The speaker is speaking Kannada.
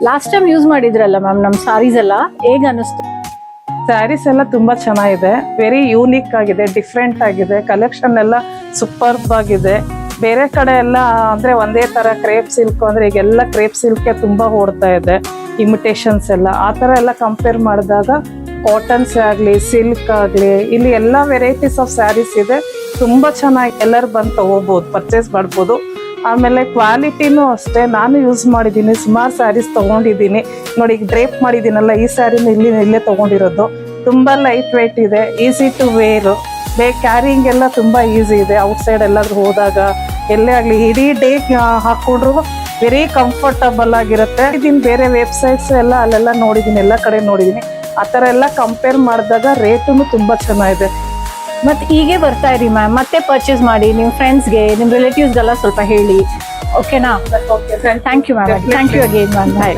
ಲಾಸ್ಟ್ ಟೈಮ್ ಯೂಸ್ ಮಾಡಿದ್ರಲ್ಲ ಮ್ಯಾಮ್ ನಮ್ಮ ಸಾರೀಸ್ ಎಲ್ಲ ಹೇಗೆ ಅನಿಸ್ತು? ಸ್ಯಾರೀಸ್ ಎಲ್ಲ ತುಂಬಾ ಚೆನ್ನಾಗಿದೆ, ವೆರಿ ಯೂನಿಕ್ ಆಗಿದೆ, ಡಿಫ್ರೆಂಟ್ ಆಗಿದೆ, ಕಲೆಕ್ಷನ್ ಎಲ್ಲ ಸೂಪರ್ಬ್ ಆಗಿದೆ. ಬೇರೆ ಕಡೆ ಎಲ್ಲ ಅಂದ್ರೆ ಒಂದೇ ತರ ಕ್ರೇಪ್ ಸಿಲ್ಕ್ ಅಂದ್ರೆ ಈಗೆಲ್ಲ ಕ್ರೇಪ್ ಸಿಲ್ಕ್ಗೆ ತುಂಬಾ ಓಡ್ತಾ ಇದೆ, ಇಮಿಟೇಷನ್ಸ್ ಎಲ್ಲ. ಆ ತರ ಎಲ್ಲ ಕಂಪೇರ್ ಮಾಡಿದಾಗ ಕಾಟನ್ಸ್ ಆಗಲಿ ಸಿಲ್ಕ್ ಆಗಲಿ ಇಲ್ಲಿ ಎಲ್ಲ ವೆರೈಟೀಸ್ ಆಫ್ ಸ್ಯಾರೀಸ್ ಇದೆ. ತುಂಬಾ ಚೆನ್ನಾಗಿ ಎಲ್ಲರೂ ಬಂದು ತಗೋಬಹುದು, ಪರ್ಚೇಸ್ ಮಾಡ್ಬೋದು. ಆಮೇಲೆ ಕ್ವಾಲಿಟಿನೂ ಅಷ್ಟೇ, ನಾನು ಯೂಸ್ ಮಾಡಿದ್ದೀನಿ, ಸುಮಾರು ಸ್ಯಾರೀಸ್ ತಗೊಂಡಿದ್ದೀನಿ. ನೋಡಿ ಈಗ ಡ್ರೇಪ್ ಮಾಡಿದ್ದೀನಲ್ಲ, ಈ ಸ್ಯಾರಿನ ಇಲ್ಲೇ ತಗೊಂಡಿರೋದು. ತುಂಬಾ ಲೈಟ್ ವೇಟ್ ಇದೆ, ಈಸಿ ಟು ವೇರ್, ಕ್ಯಾರಿಂಗ್ ಎಲ್ಲ ತುಂಬಾ ಈಸಿ ಇದೆ. ಔಟ್ಸೈಡ್ ಎಲ್ಲಾದ್ರೂ ಹೋದಾಗ ಎಲ್ಲೇ ಆಗಲಿ ಇಡೀ ಡೇ ಹಾಕೊಂಡ್ರು ವೆರಿ ಕಂಫರ್ಟಬಲ್ ಆಗಿರುತ್ತೆ. ಇದೀನಿ ಬೇರೆ ವೆಬ್ಸೈಟ್ಸ್ ಎಲ್ಲ ಅಲ್ಲೆಲ್ಲ ನೋಡಿದ್ದೀನಿ, ಎಲ್ಲ ಕಡೆ ನೋಡಿದ್ದೀನಿ. ಆ ಥರ ಎಲ್ಲ ಕಂಪೇರ್ ಮಾಡಿದಾಗ ರೇಟು ತುಂಬಾ ಚೆನ್ನಾಗಿದೆ. ಮತ್ತೆ ಹೀಗೆ ಬರ್ತಾ ಇರಿ ಮ್ಯಾಮ್, ಮತ್ತೆ ಪರ್ಚೇಸ್ ಮಾಡಿ ನಿಮ್ಮ ಫ್ರೆಂಡ್ಸ್ಗೆ ನಿಮ್ಮ ರಿಲೇಟಿವ್ಸ್ಗೆಲ್ಲ ಸ್ವಲ್ಪ ಹೇಳಿ. ಓಕೆನಾ? Thank you ma'am, thank you again ma'am. Bye.